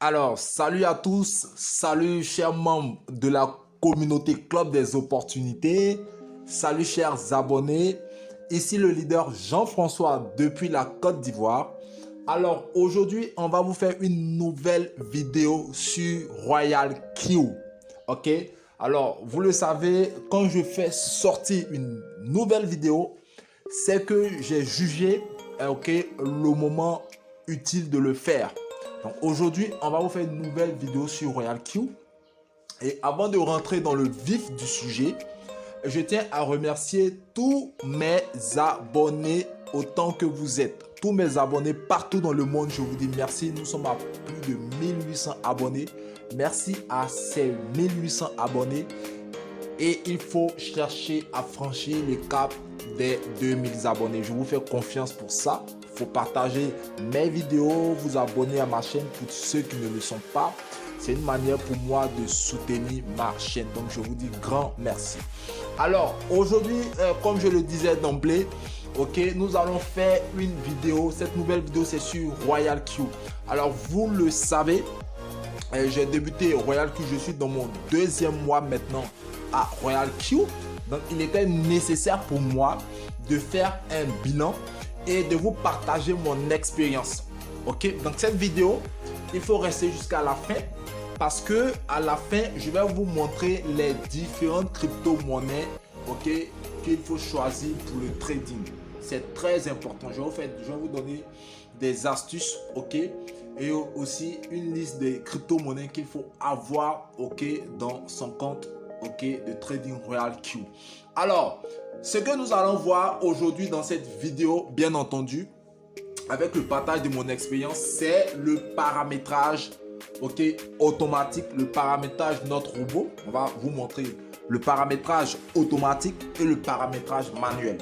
Alors, salut à tous, salut chers membres de la communauté Club des opportunités, salut chers abonnés, ici le leader Jean-François depuis la Côte d'Ivoire. Alors aujourd'hui, on va vous faire une nouvelle vidéo sur Royal Q. Ok? Alors, vous le savez, quand je fais sortir une nouvelle vidéo, c'est que j'ai jugé le moment utile de le faire. Donc aujourd'hui, on va vous faire une nouvelle vidéo sur Royal Q. Et avant de rentrer dans le vif du sujet, je tiens à remercier tous mes abonnés autant que vous êtes. Tous mes abonnés partout dans le monde, je vous dis merci. Nous sommes à plus de 1800 abonnés. Merci à ces 1800 abonnés. Et il faut chercher à franchir le cap des 2000 abonnés. Je vous fais confiance pour ça. Il faut partager mes vidéos, vous abonner à ma chaîne pour ceux qui ne le sont pas. C'est une manière pour moi de soutenir ma chaîne. Donc je vous dis grand merci. Alors aujourd'hui, comme je le disais d'emblée, nous allons faire une vidéo. Cette nouvelle vidéo, c'est sur Royal Q. Alors vous le savez, j'ai débuté Royal Q. Je suis dans mon deuxième mois maintenant à Royal Q. Donc il était nécessaire pour moi de faire un bilan et de vous partager mon expérience. Donc cette vidéo, il faut rester jusqu'à la fin parce que à la fin, je vais vous montrer les différentes crypto-monnaies qu'il faut choisir pour le trading. C'est très important. Je vais vous donner des astuces, et aussi une liste de crypto-monnaies qu'il faut avoir, dans son compte, de trading Royal Q. Alors, ce que nous allons voir aujourd'hui dans cette vidéo, bien entendu, avec le partage de mon expérience, c'est le paramétrage, automatique, le paramétrage de notre robot. On va vous montrer le paramétrage automatique et le paramétrage manuel.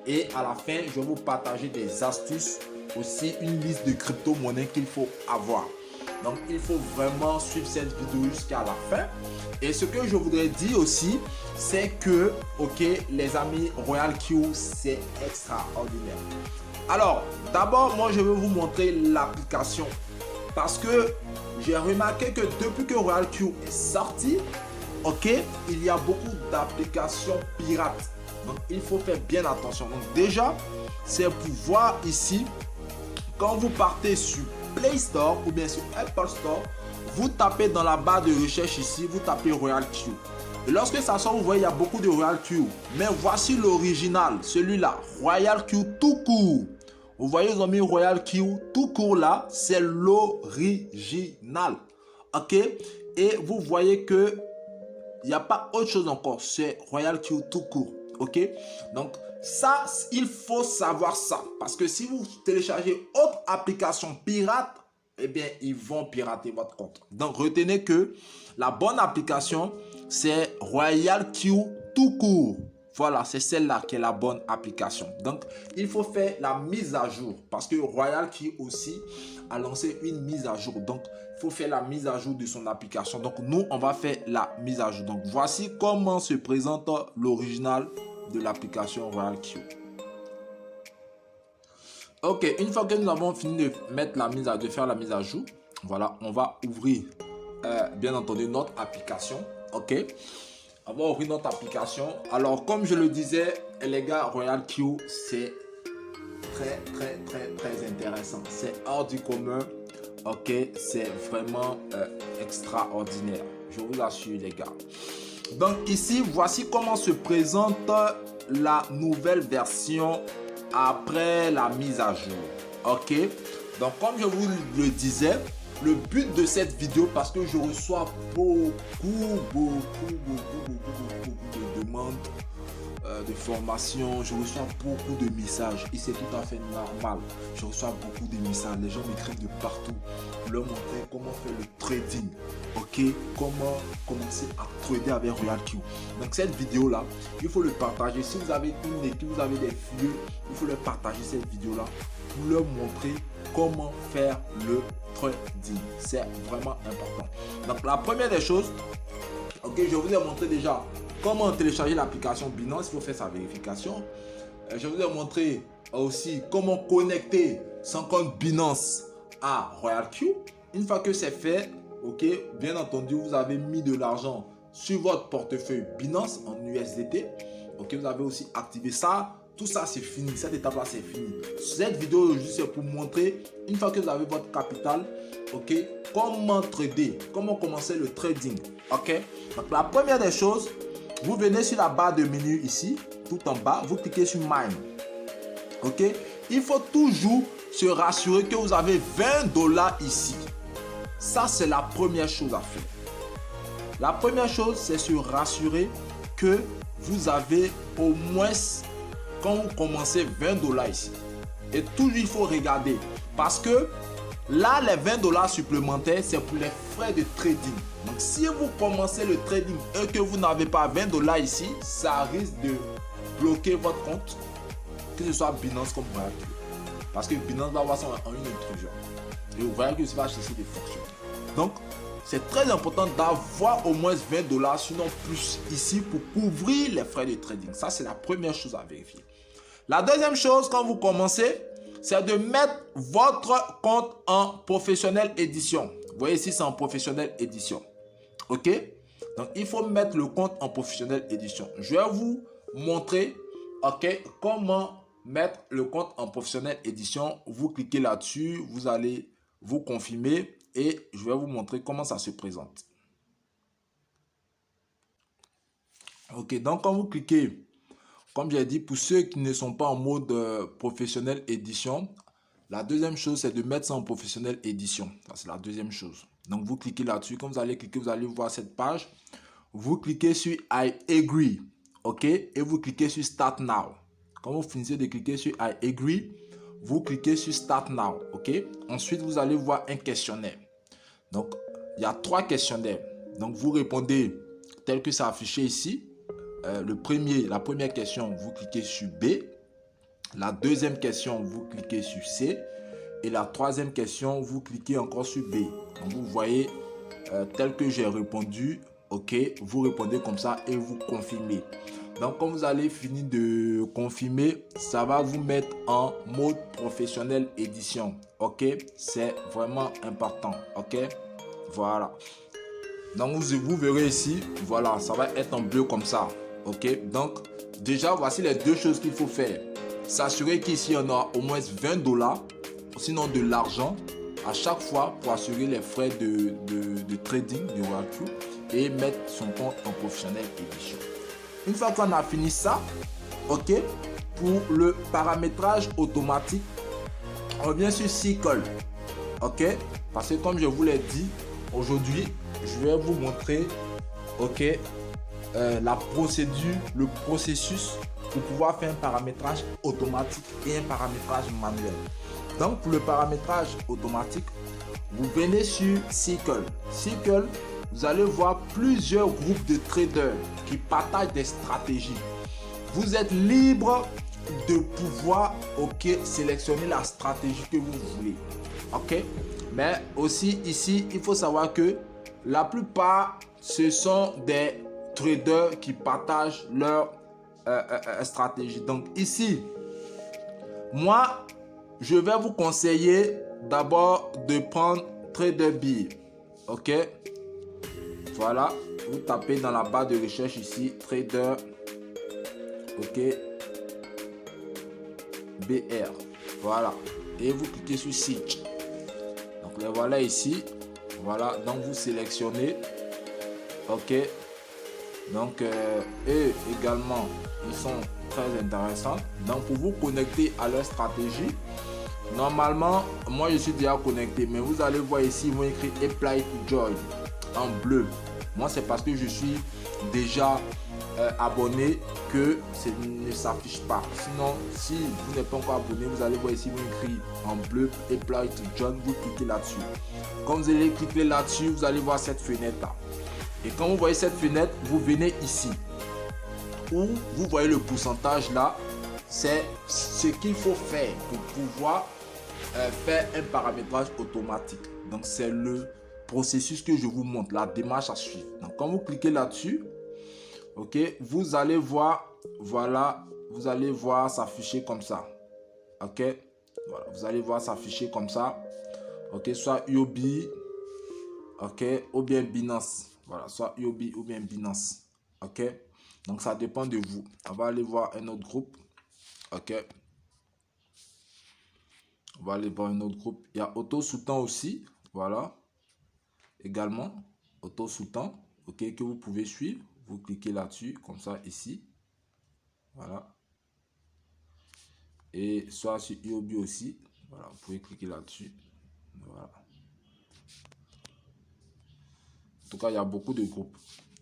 Et à la fin, je vais vous partager des astuces, aussi une liste de crypto-monnaies qu'il faut avoir. Donc, il faut vraiment suivre cette vidéo jusqu'à la fin. Et ce que je voudrais dire aussi, c'est que, les amis, Royal Q, c'est extraordinaire. Alors, d'abord, moi, je vais vous montrer l'application. Parce que j'ai remarqué que depuis que Royal Q est sorti, il y a beaucoup d'applications pirates. Donc, il faut faire bien attention. Donc, déjà, c'est pour voir ici, quand vous partez sur Play Store ou bien sur Apple Store, vous tapez dans la barre de recherche ici, vous tapez Royal Q. Et lorsque ça sort, vous voyez, il y a beaucoup de Royal Q. Mais voici l'original, celui-là, Royal Q tout court. Vous voyez, ils ont mis Royal Q tout court là, c'est l'original. Et vous voyez que il n'y a pas autre chose encore, c'est Royal Q tout court. Donc ça, il faut savoir ça. Parce que si vous téléchargez autre application pirate, eh bien, ils vont pirater votre compte. Donc, retenez que la bonne application, c'est Royal Q tout court. Voilà, c'est celle-là qui est la bonne application. Donc, il faut faire la mise à jour. Parce que Royal Q aussi a lancé une mise à jour. Donc, il faut faire la mise à jour de son application. Donc, nous, on va faire la mise à jour. Donc, voici comment se présente l'original de l'application Royal Q. Une fois que nous avons fini de faire la mise à jour, voilà, on va ouvrir bien entendu notre application. On va ouvrir notre application. Alors, comme je le disais, les gars, Royal Q, c'est très intéressant. C'est hors du commun. C'est vraiment extraordinaire. Je vous assure, les gars. Donc ici, voici comment se présente la nouvelle version après la mise à jour. Donc comme je vous le disais, le but de cette vidéo, parce que je reçois beaucoup de demandes de formation, je reçois beaucoup de messages et c'est tout à fait normal. Je reçois beaucoup de messages, les gens m'écrivent de partout pour leur montrer comment faire le trading, comment commencer à trader avec Royal Q. Donc cette vidéo là, il faut le partager. Si vous avez une équipe, vous avez des filles, il faut leur partager cette vidéo là pour leur montrer comment faire le trading. C'est vraiment important. Donc la première des choses, je vous ai montré déjà comment télécharger l'application Binance. Il faut faire sa vérification. Je vous ai montré aussi comment connecter son compte Binance à Royal Q. Une fois que c'est fait, ok, bien entendu, vous avez mis de l'argent sur votre portefeuille Binance en USDT. Ok, vous avez aussi activé ça. Tout ça, c'est fini. Cette étape-là, c'est fini. Cette vidéo aujourd'hui, c'est pour montrer, une fois que vous avez votre capital, ok, comment trader, comment commencer le trading. Ok, donc la première des choses, vous venez sur la barre de menu ici, tout en bas, vous cliquez sur Mine. Ok, il faut toujours se rassurer que vous avez 20 $ ici. Ça, c'est la première chose à faire. La première chose, c'est se rassurer que vous avez au moins, quand vous commencez, 20 $ ici. Et toujours, il faut regarder. Parce que là, les 20 $ supplémentaires, c'est pour les frais de trading. Donc, si vous commencez le trading et que vous n'avez pas 20 $ ici, ça risque de bloquer votre compte, que ce soit Binance comme Royal Q. Parce que Binance va avoir ça en une intrusion. Et vous voyez que ça va cesser de fonctionner. Donc, c'est très important d'avoir au moins 20 $, sinon plus ici pour couvrir les frais de trading. Ça, c'est la première chose à vérifier. La deuxième chose, quand vous commencez, c'est de mettre votre compte en professionnel édition. Vous voyez ici, c'est en professionnel édition. OK? Donc, il faut mettre le compte en professionnel édition. Je vais vous montrer, OK, comment mettre le compte en professionnel édition. Vous cliquez là-dessus, vous allez vous confirmer et je vais vous montrer comment ça se présente. OK, donc quand vous cliquez, comme j'ai dit, pour ceux qui ne sont pas en mode professionnel édition, la deuxième chose, c'est de mettre ça en professionnel édition. C'est la deuxième chose. Donc, vous cliquez là-dessus. Quand vous allez cliquer, vous allez voir cette page. Vous cliquez sur I agree. OK? Et vous cliquez sur Start Now. Quand vous finissez de cliquer sur I agree, vous cliquez sur Start Now. OK? Ensuite, vous allez voir un questionnaire. Donc, il y a 3 questionnaires. Donc, vous répondez tel que c'est affiché ici. La première question, vous cliquez sur B. La deuxième question, vous cliquez sur C. Et la troisième question, vous cliquez encore sur B. Donc, vous voyez, tel que j'ai répondu, OK, vous répondez comme ça et vous confirmez. Donc, quand vous allez finir de confirmer, ça va vous mettre en mode professionnel édition. OK, c'est vraiment important. OK, voilà. Donc, vous verrez ici, voilà, ça va être en bleu comme ça. OK, donc, déjà, voici les deux choses qu'il faut faire. S'assurer qu'ici, on a au moins 20 $, sinon de l'argent, à chaque fois pour assurer les frais de trading de Royal Q et mettre son compte en professionnel édition. Une fois qu'on a fini ça, OK, pour le paramétrage automatique, on revient sur SQL. OK, parce que comme je vous l'ai dit, aujourd'hui, je vais vous montrer, OK, la procédure, le processus pour pouvoir faire un paramétrage automatique et un paramétrage manuel. Donc, pour le paramétrage automatique, vous venez sur SQL. SQL, vous allez voir plusieurs groupes de traders qui partagent des stratégies. Vous êtes libre de pouvoir, OK, sélectionner la stratégie que vous voulez. OK, mais aussi ici, il faut savoir que la plupart, ce sont des traders qui partagent leur stratégie. Donc ici, moi, je vais vous conseiller d'abord de prendre TraderBee. OK, voilà, vous tapez dans la barre de recherche ici Trader, OK, BR, voilà, et vous cliquez sur Switch. Donc les voilà ici, voilà, donc vous sélectionnez, OK. Donc, eux également, ils sont très intéressants. Donc, pour vous connecter à leur stratégie, normalement, moi je suis déjà connecté, mais vous allez voir ici, ils vont écrire Apply to Join en bleu. Moi, c'est parce que je suis déjà abonné que ça ne s'affiche pas. Sinon, si vous n'êtes pas encore abonné, vous allez voir ici, ils vont écrire en bleu Apply to Join. Vous cliquez là-dessus. Quand vous allez cliquer là-dessus, vous allez voir cette fenêtre-là. Et quand vous voyez cette fenêtre, vous venez ici où vous voyez le pourcentage là. C'est ce qu'il faut faire pour pouvoir faire un paramétrage automatique. Donc c'est le processus que je vous montre, la démarche à suivre. Donc quand vous cliquez là-dessus, OK, vous allez voir, voilà, vous allez voir s'afficher comme ça. OK, voilà, vous allez voir s'afficher comme ça. Ok, soit UOB, ok, ou bien Binance. Voilà, soit UOB ou bien Binance. Ok, donc ça dépend de vous. On va aller voir un autre groupe. Ok, on va aller voir un autre groupe. Il y a Auto Sultan aussi. Voilà, également Auto Sultan. Ok, que vous pouvez suivre. Vous cliquez là-dessus, comme ça, ici. Voilà. Et soit sur UOB aussi. Voilà, vous pouvez cliquer là-dessus. Voilà. En tout cas, il y a beaucoup de groupes.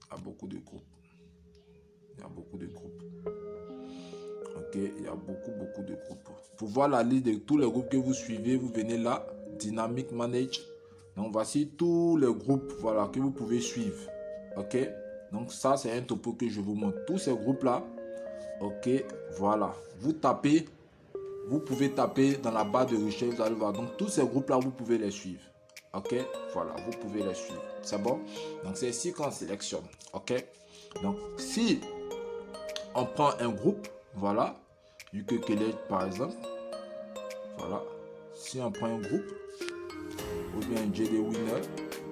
Il y a beaucoup de groupes. Il y a beaucoup de groupes. Ok, il y a beaucoup de groupes. Pour voir la liste de tous les groupes que vous suivez, vous venez là, Dynamic Manage. Donc voici tous les groupes, voilà, que vous pouvez suivre. Ok, donc ça c'est un topo que je vous montre. Tous ces groupes là, ok, voilà. Vous tapez, vous pouvez taper dans la barre de recherche, vous allez voir. Donc tous ces groupes là, vous pouvez les suivre. Ok, voilà, vous pouvez les suivre. C'est bon. Donc c'est ici qu'on sélectionne. Ok, donc si on prend un groupe, voilà, UK College par exemple, voilà, si on prend un groupe, ou bien JD Winner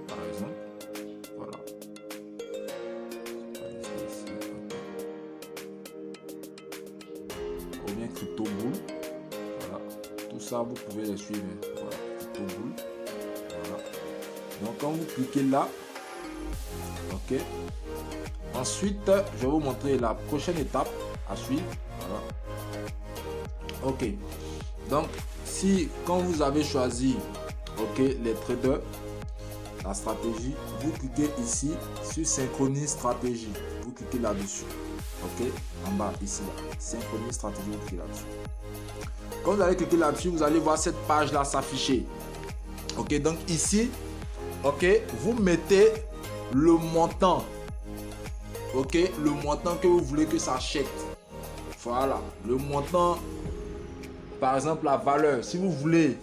par exemple, voilà, ou bien Crypto Bull, voilà, tout ça vous pouvez les suivre, voilà, Crypto Bull, voilà. Donc quand vous cliquez là, ok, ensuite je vais vous montrer la prochaine étape à suivre, voilà. Ok, donc si quand vous avez choisi, ok, les traders, la stratégie, vous cliquez ici sur synchronise stratégie, vous cliquez là-dessus, ok, en bas ici là, synchronise stratégie, vous cliquez là-dessus. Quand vous allez cliquer là-dessus, vous allez voir cette page là s'afficher. Ok, donc ici, ok, vous mettez le montant, ok, le montant que vous voulez que ça achète. Voilà, le montant. Par exemple, la valeur, si vous voulez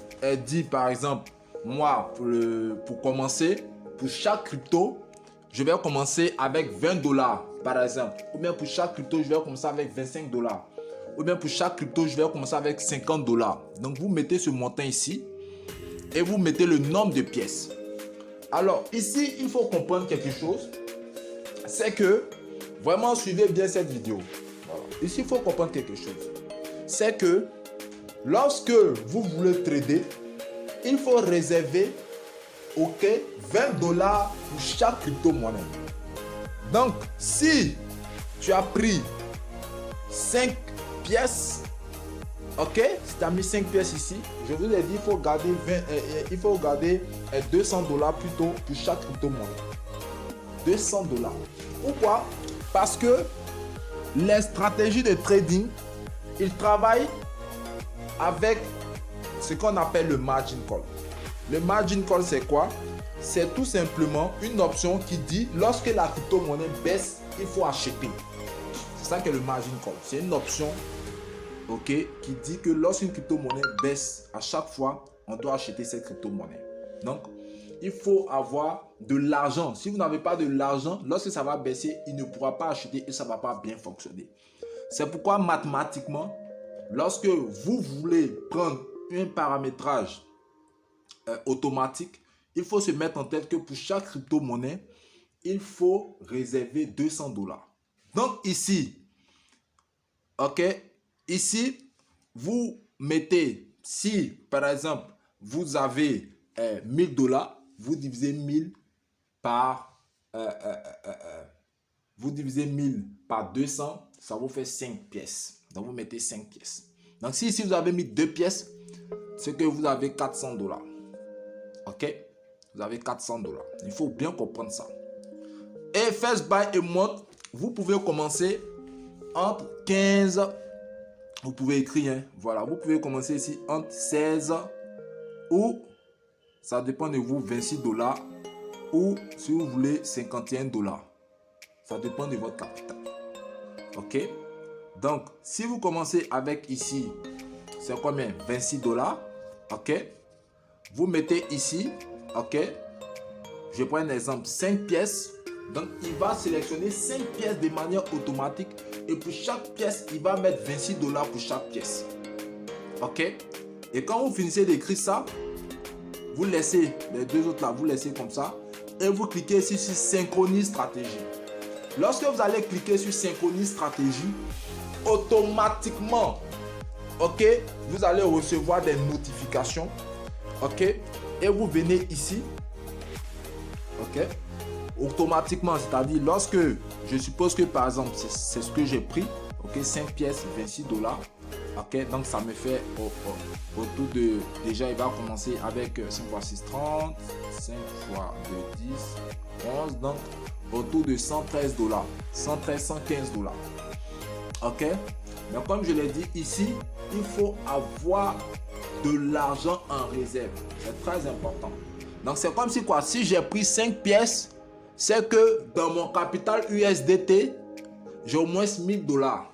dire par exemple, moi, pour commencer, pour chaque crypto, je vais commencer avec 20 dollars par exemple. Ou bien pour chaque crypto, je vais commencer avec 25 dollars. Ou bien pour chaque crypto, je vais commencer avec 50 dollars. Donc, vous mettez ce montant ici et vous mettez le nombre de pièces. Alors, ici, il faut comprendre quelque chose. C'est que, vraiment, suivez bien cette vidéo. Voilà. Ici, il faut comprendre quelque chose. C'est que, lorsque vous voulez trader, il faut réserver, ok, 20 dollars pour chaque crypto-monnaie. Donc, si tu as pris 5 pièces, ok, si tu as mis 5 pièces ici, je vous ai dit, il faut garder 200 dollars plutôt pour chaque crypto-monnaie. 200 dollars. Pourquoi? Parce que les stratégies de trading, ils travaillent avec ce qu'on appelle le margin call. Le margin call, c'est quoi? C'est tout simplement une option qui dit lorsque la crypto-monnaie baisse, il faut acheter. C'est ça que le margin call. C'est une option, ok, qui dit que lorsqu'une crypto-monnaie baisse, à chaque fois, on doit acheter cette crypto-monnaie. Donc, il faut avoir de l'argent. Si vous n'avez pas de l'argent, lorsque ça va baisser, il ne pourra pas acheter et ça ne va pas bien fonctionner. C'est pourquoi mathématiquement, lorsque vous voulez prendre un paramétrage automatique, il faut se mettre en tête que pour chaque crypto-monnaie, il faut réserver 200 dollars. Donc ici, ok, ici, vous mettez, si par exemple, vous avez 1000 dollars, vous divisez 1000 par, vous divisez 1000 par 200, ça vous fait 5 pièces. Donc vous mettez 5 pièces. Donc si ici vous avez mis 2 pièces, c'est que vous avez 400 dollars. Ok, vous avez 400 dollars. Il faut bien comprendre ça. Et First Buy et Month, vous pouvez commencer entre 15, vous pouvez écrire, hein, voilà, vous pouvez commencer ici entre 16 ou, ça dépend de vous, 26 dollars ou si vous voulez 51 dollars. Ça dépend de votre capital. Ok, donc si vous commencez avec ici, c'est combien? 26 dollars. Ok, vous mettez ici, ok, je prends un exemple, 5 pièces. Donc il va sélectionner 5 pièces de manière automatique et pour chaque pièce, il va mettre 26 dollars pour chaque pièce. Ok, et quand vous finissez d'écrire ça, vous laissez les deux autres là, vous laissez comme ça. Et vous cliquez ici sur synchronise stratégie. Lorsque vous allez cliquer sur synchronise stratégie, automatiquement, ok, vous allez recevoir des notifications, ok, et vous venez ici, ok, automatiquement, c'est-à-dire lorsque, je suppose que par exemple, c'est ce que j'ai pris, ok, 5 pièces, $26, ok, donc ça me fait autour de, déjà il va commencer avec 5 x 6, 30, 5 fois 2, 10, 11, donc autour de $113, 113, $115, ok. Mais comme je l'ai dit ici, il faut avoir de l'argent en réserve, c'est très important. Donc c'est comme si quoi, si j'ai pris 5 pièces, c'est que dans mon capital USDT, j'ai au moins $1000.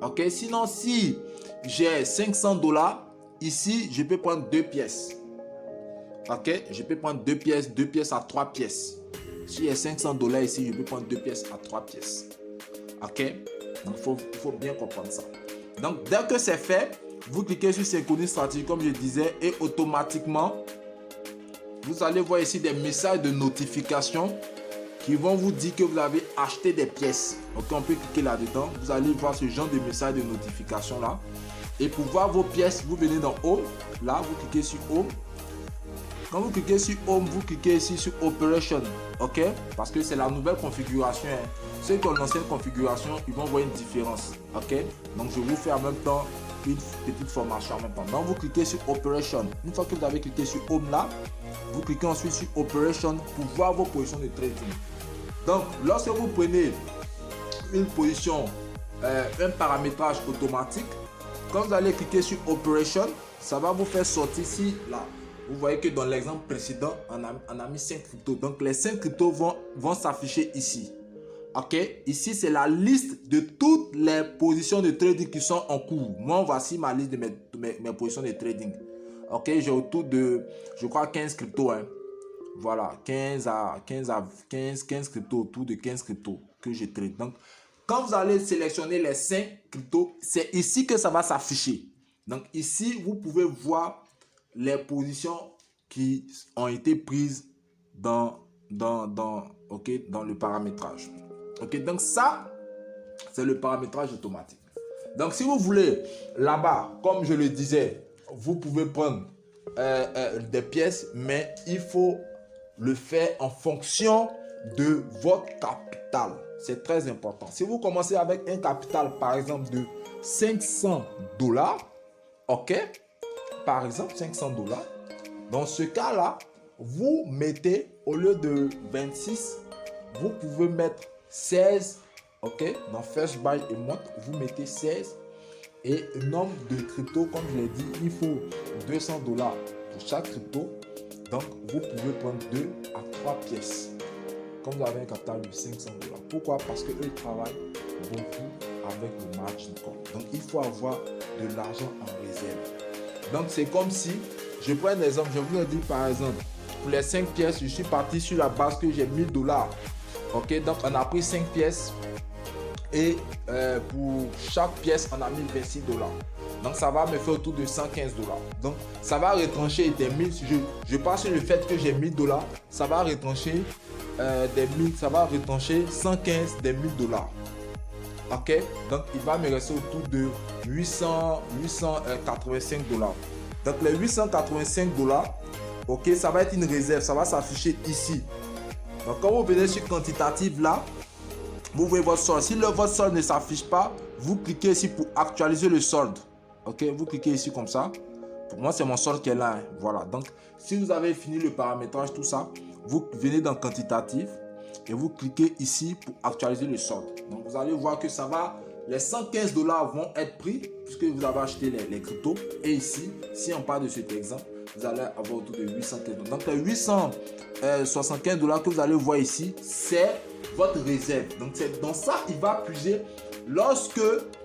Ok, sinon si j'ai $500, ici je peux prendre 2 pièces. Ok, je peux prendre 2 pièces à 3 pièces. Si j'ai $500 ici, je peux prendre 2 pièces à 3 pièces. Ok, donc il faut bien comprendre ça. Donc dès que c'est fait, vous cliquez sur synchronise stratégie comme je disais et automatiquement, vous allez voir ici des messages de notification qui vont vous dire que vous avez acheté des pièces. Ok, on peut cliquer là-dedans. Vous allez voir ce genre de message de notification là. Et pour voir vos pièces, vous venez dans Home. Là, vous cliquez sur Home. Quand vous cliquez sur Home, vous cliquez ici sur Operation. Ok, parce que c'est la nouvelle configuration. Hein. Ceux qui ont l'ancienne configuration, ils vont voir une différence. Ok, donc je vous fais en même temps une petite formation en même temps. Donc vous cliquez sur Operation. Une fois que vous avez cliqué sur Home là, vous cliquez ensuite sur Operation pour voir vos positions de trading. Donc, lorsque vous prenez une position, un paramétrage automatique, quand vous allez cliquer sur Operation, ça va vous faire sortir ici, là. Vous voyez que dans l'exemple précédent, on a mis 5 cryptos. Donc, les 5 cryptos vont s'afficher ici. Ok, ici, c'est la liste de toutes les positions de trading qui sont en cours. Moi, voici ma liste de mes positions de trading. Ok, j'ai autour de, je crois, 15 cryptos. Hein. Voilà, 15 cryptos, autour de 15 cryptos que je trade. Donc, quand vous allez sélectionner les 5 cryptos, c'est ici que ça va s'afficher. Donc, ici, vous pouvez voir les positions qui ont été prises dans le paramétrage. Ok, donc ça, c'est le paramétrage automatique. Donc, si vous voulez, là-bas, comme je le disais, vous pouvez prendre des pièces, mais il faut le faire en fonction de votre capital. C'est très important. Si vous commencez avec un capital, par exemple, de $500, ok, par exemple, $500, dans ce cas-là, vous mettez, au lieu de 26, vous pouvez mettre 16, ok, dans First Buy et Month, vous mettez 16. Et le nombre de cryptos, comme je l'ai dit, il faut $200 pour chaque crypto. Donc, vous pouvez prendre 2 à 3 pièces. Comme vous avez un capital de $500. Pourquoi? Parce qu'eux travaillent beaucoup avec le margin call. Donc, il faut avoir de l'argent en réserve. Donc, c'est comme si, je prends un exemple, je vous ai dit par exemple, pour les 5 pièces, je suis parti sur la base que j'ai $1000. Ok, donc on a pris 5 pièces. Et pour chaque pièce, on a mis $26. Donc, ça va me faire autour de $115. Donc, ça va retrancher des 1000. Je pars sur le fait que j'ai $1000. Ça va retrancher des 1000. Ça va retrancher 115 des $1000. Ok. Donc, il va me rester autour de 885 $. Donc, les 885 $, ok, ça va être une réserve. Ça va s'afficher ici. Donc, quand vous venez sur quantitative là, vous voyez votre solde. Si votre solde ne s'affiche pas, vous cliquez ici pour actualiser le solde. Ok, vous cliquez ici comme ça. Pour moi, c'est mon solde qui est là. Hein. Voilà. Donc, si vous avez fini le paramétrage, tout ça, vous venez dans quantitatif et vous cliquez ici pour actualiser le solde. Donc, vous allez voir que ça va. Les 115 $ vont être pris puisque vous avez acheté les cryptos. Et ici, si on parle de cet exemple, vous allez avoir autour de 815 $. Donc, les 875 $ que vous allez voir ici, c'est votre réserve. Donc, c'est dans ça il va puiser lorsque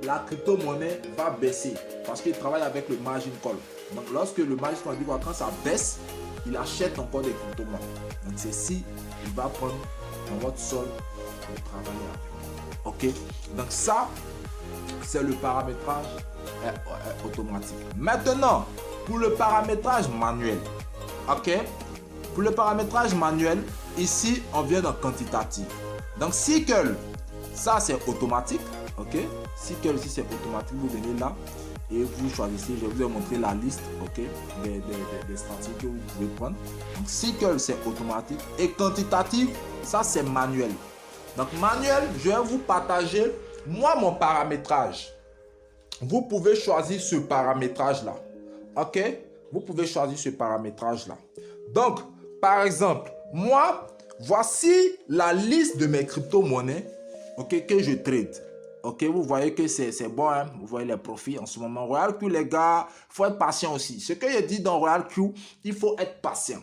la crypto-monnaie va baisser. Parce qu'il travaille avec le margin call. Donc, lorsque le margin call dit quand ça baisse, il achète encore des crypto-monnaies. Donc, c'est si il va prendre dans votre sol pour travailler avec. Ok, donc ça, c'est le paramétrage automatique. Maintenant, pour le paramétrage manuel, Ok. Pour le paramétrage manuel, ici, on vient dans quantitatif. Donc, cycle, ça, c'est automatique. Ok. Cycle, ici, c'est automatique. Vous venez là et vous choisissez. Je vous ai montré la liste, ok, des stratégies que vous pouvez prendre. Donc, cycle, c'est automatique. Et quantitatif, ça, c'est manuel. Donc, manuel, je vais vous partager, moi, mon paramétrage. Vous pouvez choisir ce paramétrage-là. Ok? Vous pouvez choisir ce paramétrage-là. Donc, par exemple, moi, voici la liste de mes crypto-monnaies, ok, que je trade. Ok, vous voyez que c'est bon, hein? Vous voyez les profits en ce moment. Royal Q, les gars, il faut être patient aussi. Ce que je dis dans Royal Q, il faut être patient.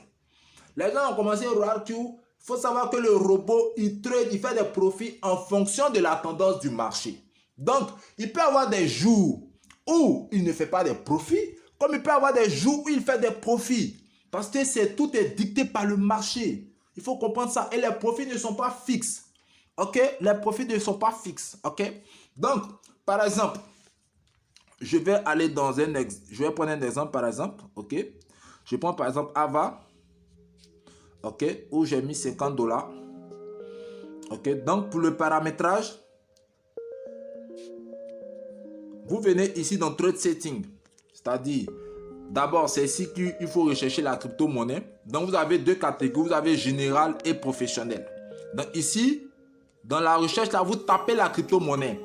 Les gens ont commencé Royal Q. Il faut savoir que le robot, il trade, il fait des profits en fonction de la tendance du marché. Donc, il peut avoir des jours où il ne fait pas des profits, comme il peut avoir des jours où il fait des profits. Parce que tout est dicté par le marché. Il faut comprendre ça. Et les profits ne sont pas fixes. Ok? Les profits ne sont pas fixes. Ok? Donc, par exemple, je vais aller dans je vais prendre un exemple, par exemple. Ok? Je prends par exemple Ava. Ok? Où j'ai mis 50 $. Ok? Donc, pour le paramétrage, vous venez ici dans Trade Setting. C'est-à-dire, d'abord, c'est ici qu'il faut rechercher la crypto-monnaie. Donc, vous avez deux catégories. Vous avez général et professionnel. Donc, ici, dans la recherche, là, vous tapez la crypto-monnaie.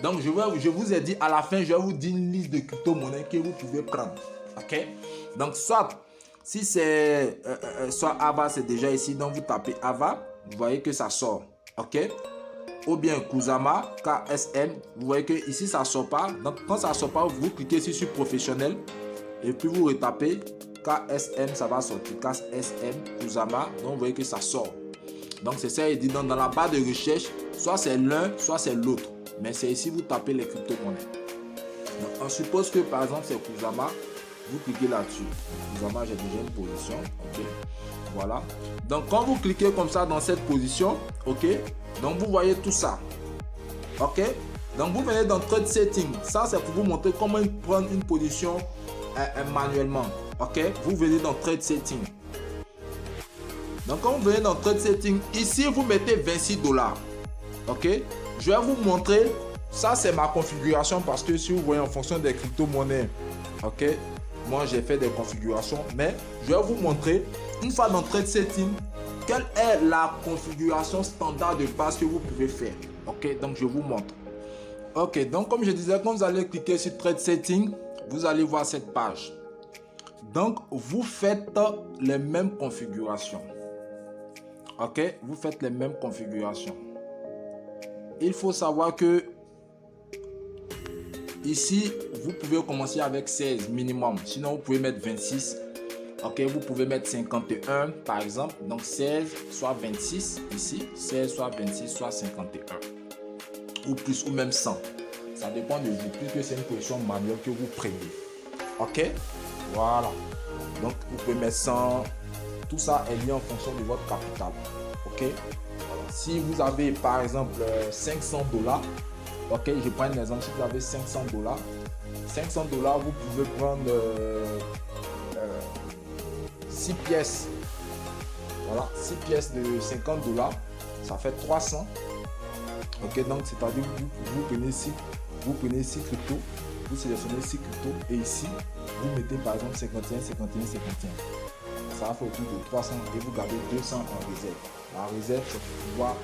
Donc, je vous ai dit à la fin, je vais vous dire une liste de crypto-monnaies que vous pouvez prendre. OK? Donc, si c'est soit AVA, c'est déjà ici. Donc, vous tapez AVA. Vous voyez que ça sort. OK? Ou bien Kusama, KSM. Vous voyez que ici, ça ne sort pas. Donc, quand ça ne sort pas, vous cliquez ici sur professionnel. Et puis, vous retapez KSM, ça va sortir. KSM, Kusama. Donc, vous voyez que ça sort. Donc, c'est ça, il dit dans la barre de recherche, soit c'est l'un, soit c'est l'autre. Mais c'est ici, vous tapez les crypto-monnaies. Donc, on suppose que, par exemple, c'est Kusama. Vous cliquez là-dessus. Kusama, j'ai déjà une position. OK. Voilà. Donc, quand vous cliquez comme ça dans cette position, OK. Donc, vous voyez tout ça. OK. Donc, vous venez dans Trade Setting. Ça, c'est pour vous montrer comment prendre une position manuellement. OK. Vous venez dans Trade Setting. Donc, quand vous venez dans Trade Setting, ici, vous mettez 26 $. OK. Je vais vous montrer. Ça, c'est ma configuration parce que si vous voyez en fonction des crypto-monnaies, OK. Moi, j'ai fait des configurations. Mais je vais vous montrer, une fois dans Trade Setting, quelle est la configuration standard de base que vous pouvez faire. OK. Donc, je vous montre. OK. Donc, comme je disais, quand vous allez cliquer sur Trade Setting, vous allez voir cette page. Donc, vous faites les mêmes configurations. Ok, vous faites les mêmes configurations. Il faut savoir que ici, vous pouvez commencer avec 16 minimum. Sinon, vous pouvez mettre 26. Ok, vous pouvez mettre 51 par exemple. Donc 16 soit 26 ici. 16 soit 26 soit 51. Ou plus ou même 100. Ça dépend de vous. Puisque c'est une position manuelle que vous prenez. Ok, voilà. Donc vous pouvez mettre 100. Tout ça est lié en fonction de votre capital. Ok. Si vous avez par exemple 500 $, ok, je prends un exemple. Si vous avez 500 $, 500 $, vous pouvez prendre 6 pièces. Voilà, 6 pièces de 50 $, ça fait 300. Ok, donc c'est-à-dire vous prenez 6 cryptos, vous sélectionnez 6 cryptos et ici vous mettez par exemple 51, 51, 51. Ça va faire autour de 300 et vous gardez 200 en réserve. La réserve, c'est pour pouvoir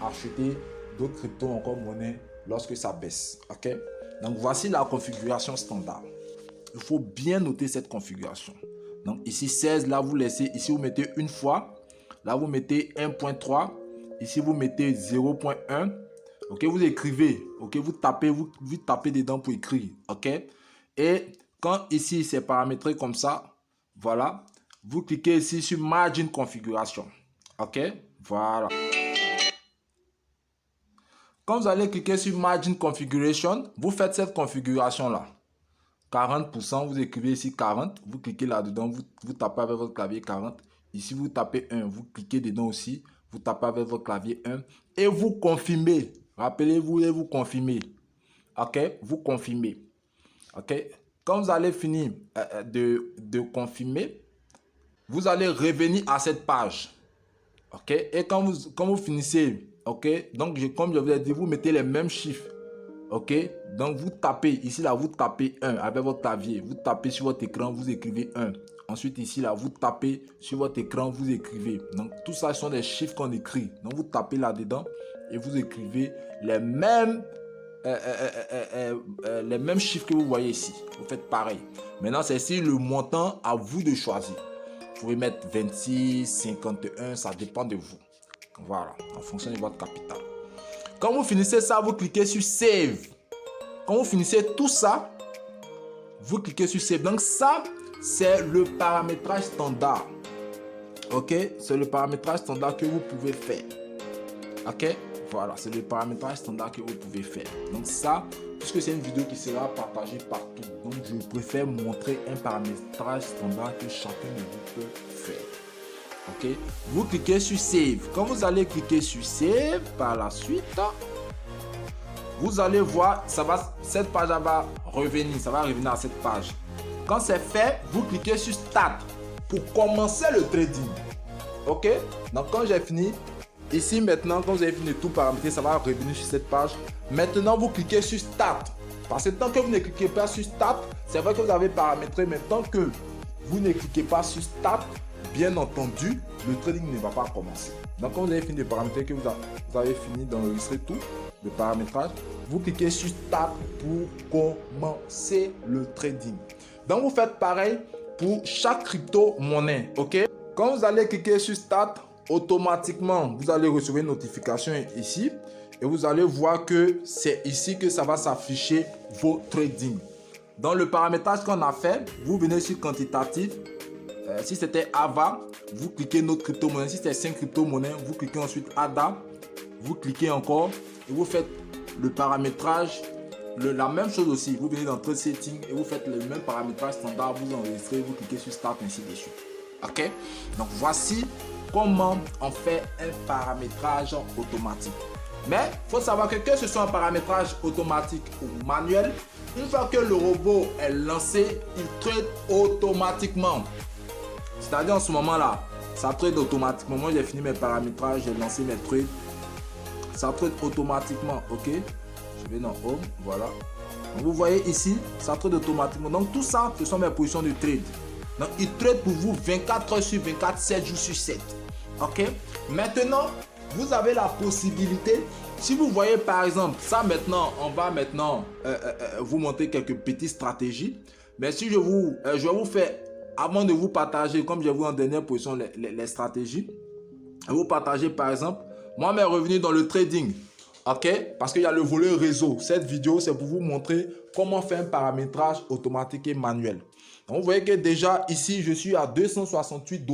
acheter d'autres cryptos encore monnaie lorsque ça baisse. Ok. Donc voici la configuration standard. Il faut bien noter cette configuration. Donc ici 16, là vous laissez, ici vous mettez une fois, là vous mettez 1.3, ici vous mettez 0.1. Ok, vous écrivez, ok, vous tapez dedans pour écrire. Ok. Et quand ici c'est paramétré comme ça, voilà. Vous cliquez ici sur Margin Configuration. OK? Voilà. Quand vous allez cliquer sur Margin Configuration, vous faites cette configuration-là. 40%, vous écrivez ici 40. Vous cliquez là-dedans, vous tapez avec votre clavier 40. Ici, vous tapez 1. Vous cliquez dedans aussi. Vous tapez avec votre clavier 1. Et vous confirmez. Rappelez-vous et vous confirmez. OK? Vous confirmez. OK? Quand vous allez finir de confirmer, vous allez revenir à cette page. OK? Et quand vous finissez, OK? Donc, comme je vous ai dit, vous mettez les mêmes chiffres. OK? Donc, vous tapez, ici, là, vous tapez 1 avec votre clavier. Vous tapez sur votre écran, vous écrivez 1. Ensuite, ici, là, vous tapez sur votre écran, vous écrivez. Donc, tout ça sont des chiffres qu'on écrit. Donc, vous tapez là-dedans et vous écrivez les mêmes chiffres que vous voyez ici. Vous faites pareil. Maintenant, c'est ici le montant à vous de choisir. Vous pouvez mettre 26, 51, ça dépend de vous. Voilà, en fonction de votre capital. Quand vous finissez ça, vous cliquez sur Save. Quand vous finissez tout ça, vous cliquez sur Save. Donc ça, c'est le paramétrage standard. OK? C'est le paramétrage standard que vous pouvez faire. OK? Voilà, c'est le paramétrage standard que vous pouvez faire. Donc ça, puisque c'est une vidéo qui sera partagée partout, donc je préfère montrer un paramétrage standard que chacun de vous peut faire. OK? Vous cliquez sur Save. Quand vous allez cliquer sur Save, par la suite, vous allez voir, cette page va revenir. Ça va revenir à cette page. Quand c'est fait, vous cliquez sur Start pour commencer le trading. OK? Donc quand j'ai fini, ici maintenant, quand vous avez fini de tout paramétrer, ça va revenir sur cette page. Maintenant, vous cliquez sur Start. Parce que tant que vous ne cliquez pas sur Start, c'est vrai que vous avez paramétré, mais tant que vous ne cliquez pas sur Start, bien entendu, le trading ne va pas commencer. Donc, quand vous avez fini de paramétrer, que vous avez fini d'enregistrer tout, le paramétrage, vous cliquez sur Start pour commencer le trading. Donc, vous faites pareil pour chaque crypto-monnaie. OK? Quand vous allez cliquer sur Start, automatiquement, vous allez recevoir une notification ici. Et vous allez voir que c'est ici que ça va s'afficher vos trading. Dans le paramétrage qu'on a fait, vous venez sur quantitatif. Si c'était AVA, vous cliquez notre crypto-monnaie. Si c'était 5 crypto-monnaies, vous cliquez ensuite ADA. Vous cliquez encore et vous faites le paramétrage. La même chose aussi. Vous venez dans Trade Setting et vous faites le même paramétrage standard. Vous enregistrez, vous cliquez sur Start, ainsi de suite. OK? Donc voici comment on fait un paramétrage automatique. Mais il faut savoir que ce soit un paramétrage automatique ou manuel, une fois que le robot est lancé, il trade automatiquement. C'est-à-dire en ce moment-là, ça trade automatiquement. Moi, j'ai fini mes paramétrages, j'ai lancé mes trades. Ça trade automatiquement, OK? Je vais dans Home, voilà. Donc, vous voyez ici, ça trade automatiquement. Donc, tout ça, ce sont mes positions de trade. Donc, il trade pour vous 24 heures sur 24, 7 jours sur 7. OK? Maintenant, vous avez la possibilité, si vous voyez par exemple, ça maintenant, on va maintenant vous montrer quelques petites stratégies. Mais si je vais vous faire, avant de vous partager, comme j'ai vu en dernière position, les stratégies, vous partagez par exemple, moi mes revenus dans le trading. OK? Parce qu'il y a le volet réseau. Cette vidéo, c'est pour vous montrer comment faire un paramétrage automatique et manuel. Donc, vous voyez que déjà ici, je suis à 268 $.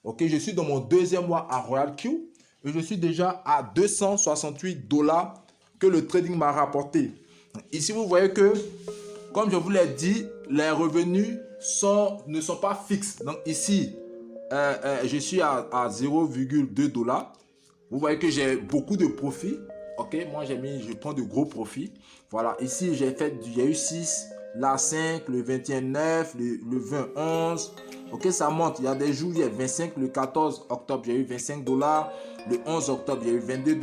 OK? Je suis dans mon deuxième mois à Royal Q. Et je suis déjà à 268 $ que le trading m'a rapporté. Ici, vous voyez que, comme je vous l'ai dit, les revenus ne sont pas fixes. Donc ici, je suis à 0,2 $. Vous voyez que j'ai beaucoup de profits. OK, moi je prends de gros profits. Voilà, ici j'ai eu 6, là 5, le 21, 9, le 20, 11. OK, ça monte. Il y a des jours, il y a 25, le 14 octobre, j'ai eu 25 $. Le 11 octobre, j'ai eu 22 $.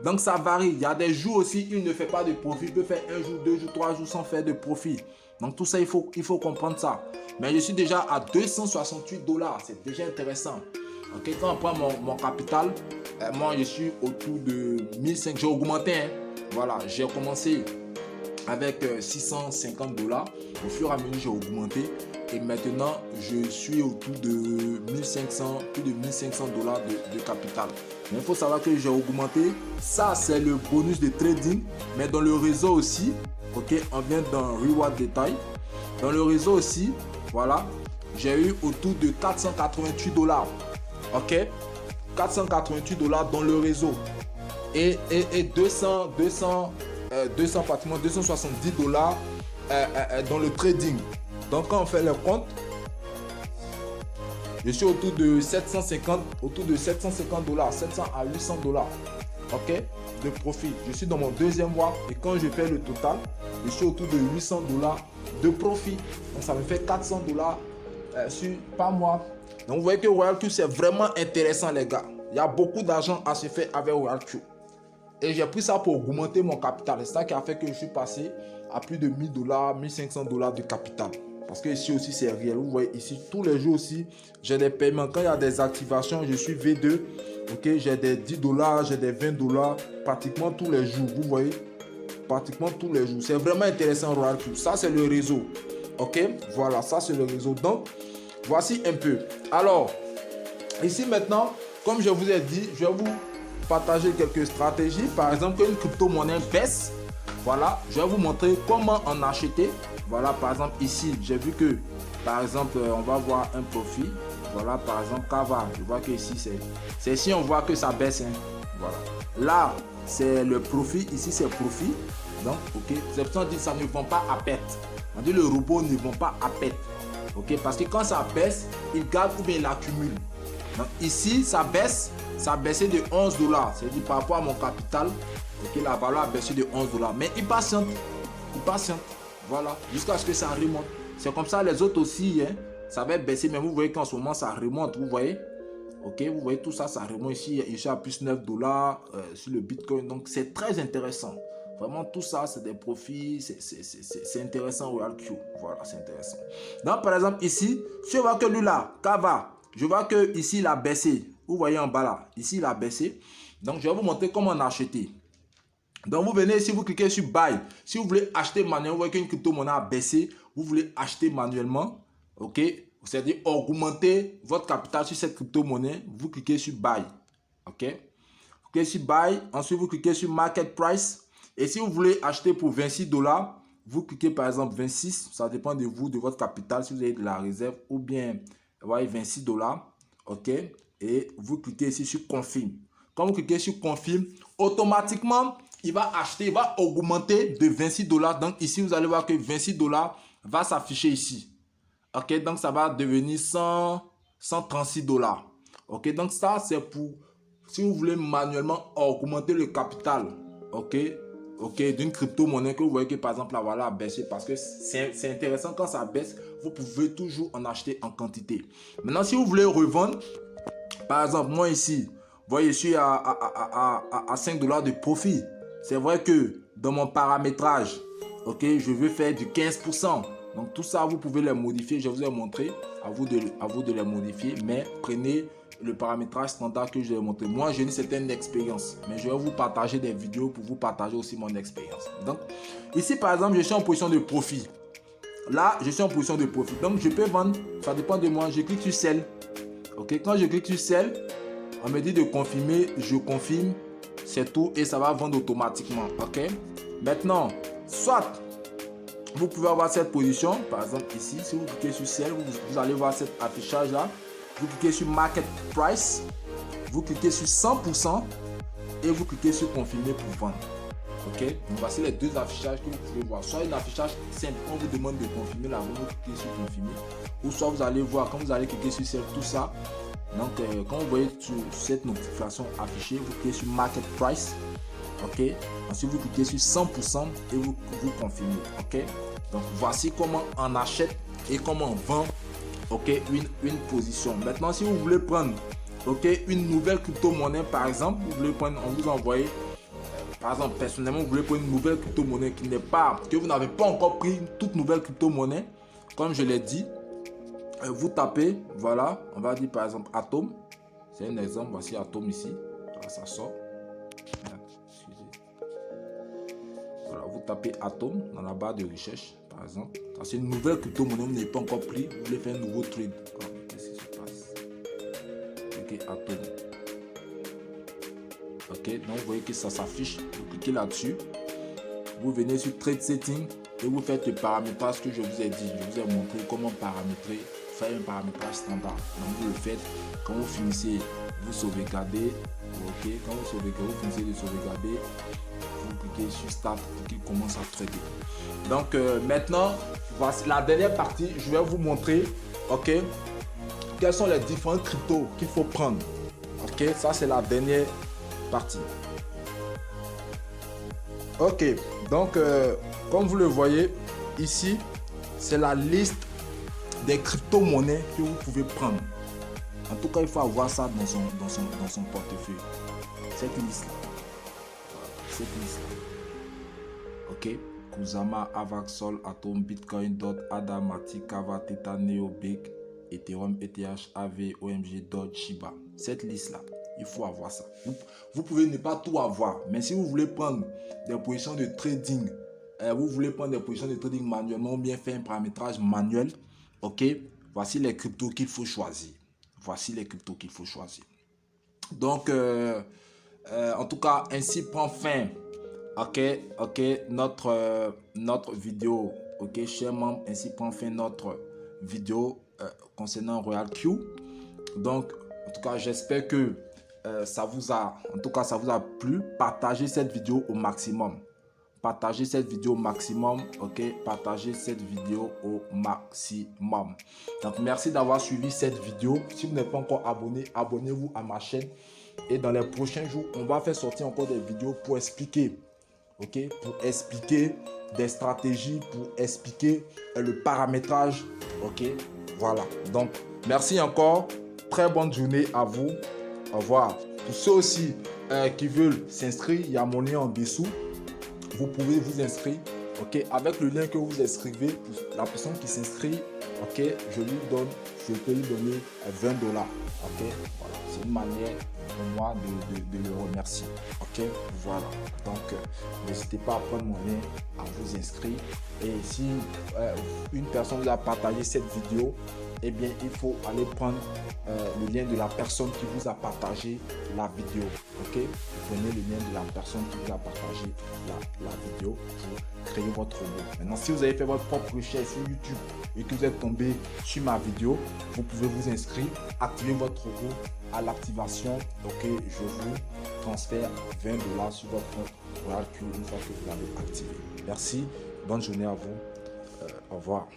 Donc ça varie. Il y a des jours aussi, il ne fait pas de profit. Il peut faire un jour, 2 jours, 3 jours sans faire de profit. Donc tout ça, il faut comprendre ça. Mais je suis déjà à 268 $. C'est déjà intéressant. OK, quand on prend mon capital, moi je suis autour de 1500. J'ai augmenté. Hein. Voilà, j'ai commencé avec 650 $. Au fur et à mesure, j'ai augmenté. Et maintenant, je suis autour de 1500, plus de 1500 $ de capital. Mais il faut savoir que j'ai augmenté. Ça, c'est le bonus de trading. Mais dans le réseau aussi, OK, on vient dans Reward Détail. Dans le réseau aussi, voilà, j'ai eu autour de 488 $. OK, 488 $ dans le réseau. Et 270 $ dans le trading. Donc quand on fait le compte, je suis autour de 750 $, 700 à 800 $. OK, de profit. Je suis dans mon deuxième mois et quand je fais le total, je suis autour de 800 $ de profit. Donc ça me fait 400 $ par mois. Donc vous voyez que RoyalQ c'est vraiment intéressant les gars. Il y a beaucoup d'argent à se faire avec RoyalQ. Et j'ai pris ça pour augmenter mon capital. C'est ça qui a fait que je suis passé à plus de 1000 $, 1500 $ de capital. Parce que ici aussi c'est réel. Vous voyez ici tous les jours aussi j'ai des paiements. Quand il y a des activations, je suis V2. Ok, j'ai des 10 $, j'ai des 20 $, pratiquement tous les jours. Vous voyez, pratiquement tous les jours. C'est vraiment intéressant RoyalQ. Ça c'est le réseau. Ok, voilà, ça c'est le réseau. Donc voici un peu. Alors ici maintenant, comme je vous ai dit, je vais vous partager quelques stratégies. Par exemple, quand une crypto-monnaie baisse, voilà, je vais vous montrer comment en acheter. Voilà, par exemple, ici, j'ai vu que, par exemple, on va voir un profit. Voilà, par exemple, Kava. Je vois que ici, c'est ici, on voit que ça baisse. Hein. Voilà. Là, c'est le profit. Ici, c'est profit. Donc, ok. C'est pour ça qu'on dit que ça ne vend pas à perte. On dit le robot ne vend pas à perte. Ok, parce que quand ça baisse, il garde ou bien il accumule. Donc, ici, ça baisse. Ça a baissé de 11 $. C'est-à-dire par rapport à mon capital, ok, la valeur a baissé de 11 $. Mais il patiente. Il patiente. Voilà. Jusqu'à ce que ça remonte. C'est comme ça les autres aussi. Hein, ça va baisser. Mais vous voyez qu'en ce moment, ça remonte. Vous voyez. Ok. Vous voyez tout ça, ça remonte ici. Ici à plus 9 $ sur le Bitcoin. Donc, c'est très intéressant. Vraiment, tout ça, c'est des profits. C'est intéressant. RoyalQ. Voilà, c'est intéressant. Donc, par exemple, ici, si je vois que lui là, Kava, je vois que ici, il a baissé. Vous voyez en bas là, ici il a baissé. Donc je vais vous montrer comment en acheter. Donc vous venez ici, vous cliquez sur Buy. Si vous voulez acheter manuellement, vous voyez qu'une crypto-monnaie a baissé, vous voulez acheter manuellement, ok, c'est-à-dire augmenter votre capital sur cette crypto-monnaie, vous cliquez sur Buy, ok. Vous cliquez sur Buy, ensuite vous cliquez sur Market Price. Et si vous voulez acheter pour 26 $, vous cliquez par exemple 26, ça dépend de vous, de votre capital, si vous avez de la réserve, ou bien, vous voyez 26 $, ok. Et vous cliquez ici sur Confirme. Quand vous cliquez sur Confirme, automatiquement, il va acheter, il va augmenter de 26 $. Donc ici, vous allez voir que 26 $ va s'afficher ici. Ok, donc ça va devenir 136 $. Ok, donc ça, c'est pour, si vous voulez manuellement augmenter le capital, ok, d'une crypto-monnaie que vous voyez que par exemple la valeur a baissé, parce que c'est intéressant quand ça baisse, vous pouvez toujours en acheter en quantité. Maintenant, si vous voulez revendre, par exemple, moi ici, vous voyez, je suis à 5 $ de profit. C'est vrai que dans mon paramétrage, ok, je veux faire du 15%. Donc tout ça, vous pouvez les modifier. Je vous ai montré, à vous de les modifier. Mais prenez le paramétrage standard que je vous ai montré. Moi, j'ai une certaine expérience. Mais je vais vous partager des vidéos pour vous partager aussi mon expérience. Donc ici, par exemple, je suis en position de profit. Là, je suis en position de profit. Donc je peux vendre, ça dépend de moi. Je clique sur Sell. Ok, quand je clique sur Sell, on me dit de confirmer, je confirme, c'est tout et ça va vendre automatiquement. Ok, maintenant, soit vous pouvez avoir cette position, par exemple ici, si vous cliquez sur Sell, vous allez voir cet affichage là. Vous cliquez sur Market Price, vous cliquez sur 100% et vous cliquez sur Confirmer pour vendre. Ok, donc voici les deux affichages que vous pouvez voir. Soit un affichage simple, on vous demande de confirmer, là vous cliquez sur confirmer, ou soit vous allez voir, quand vous allez cliquer sur tout ça, donc quand vous voyez cette notification affichée, vous cliquez sur Market Price, ok, ensuite vous cliquez sur 100% et vous confirmez. Ok, donc voici comment on achète et comment on vend, ok, une position. Maintenant, si vous voulez prendre, ok, une nouvelle crypto-monnaie par exemple, vous voulez prendre, on vous envoie. Par exemple, personnellement, vous voulez prendre une nouvelle crypto-monnaie que vous n'avez pas encore pris une toute nouvelle crypto-monnaie. Comme je l'ai dit, vous tapez, voilà, on va dire par exemple Atom. C'est un exemple, voici Atom ici. Là, ça sort. Voilà, vous tapez Atom dans la barre de recherche, par exemple. C'est une nouvelle crypto-monnaie, vous n'avez pas encore pris. Vous voulez faire un nouveau trade. Qu'est-ce qui se passe? Ok, Atom. Ok, donc vous voyez que ça s'affiche, vous cliquez là-dessus, vous venez sur Trade Setting et vous faites le paramétrage que je vous ai dit. Je vous ai montré comment paramétrer, faire un paramétrage standard. Donc vous le faites, quand vous finissez, vous sauvegardez, ok, quand vous sauvegardez, vous finissez de sauvegarder, vous cliquez sur Start pour qu'il commence à trader. Donc maintenant, voici la dernière partie, je vais vous montrer, ok, quels sont les différents cryptos qu'il faut prendre. Ok, ça c'est la dernière partie. Ok, donc comme vous le voyez ici, c'est la liste des crypto-monnaies que vous pouvez prendre. En tout cas, il faut avoir ça dans son portefeuille. Cette liste-là. Cette liste-là. Ok. Kusama, Avaxol, Atom, Bitcoin, Dot, ADA, Matic, Kava, Theta, Neo, Big, Ethereum, ETH, AV, OMG, Dodge, Shiba. Cette liste-là, il faut avoir ça. Vous pouvez ne pas tout avoir, mais si vous voulez prendre des positions de trading, vous voulez prendre des positions de trading manuellement ou bien faire un paramétrage manuel, ok, voici les cryptos qu'il faut choisir. Voici les cryptos qu'il faut choisir. Donc, en tout cas, ainsi prend fin. Ok, notre vidéo, ok, chers membres, ainsi prend fin notre vidéo concernant Royal Q. Donc, en tout cas, j'espère que ça vous a plu. Partagez cette vidéo au maximum. Partagez cette vidéo au maximum, ok, partagez cette vidéo au maximum. Donc, merci d'avoir suivi cette vidéo. Si vous n'êtes pas encore abonné, abonnez-vous à ma chaîne. Et dans les prochains jours, on va faire sortir encore des vidéos pour expliquer. Ok, pour expliquer des stratégies, pour expliquer le paramétrage. Ok, voilà. Donc, merci encore. Très bonne journée à vous. Au revoir. Pour ceux aussi qui veulent s'inscrire, il y a mon lien en dessous. Vous pouvez vous inscrire. Ok, avec le lien que vous inscrivez, pour la personne qui s'inscrit, ok, je peux lui donner 20 $. Ok, voilà. C'est une manière pour moi de le remercier. Ok, voilà. Donc, n'hésitez pas à prendre mon lien, à vous inscrire. Et si une personne vous a partagé cette vidéo, eh bien, il faut aller prendre le lien de la personne qui vous a partagé la vidéo. Ok, prenez le lien de la personne qui vous a partagé la vidéo pour créer votre robot. Maintenant, si vous avez fait votre propre recherche sur YouTube et que vous êtes tombé sur ma vidéo, vous pouvez vous inscrire, activer votre robot à l'activation. Ok, je vous transfère 20 $ sur votre compte Royal Q une fois que vous l'avez activé. Merci, bonne journée à vous. Au revoir.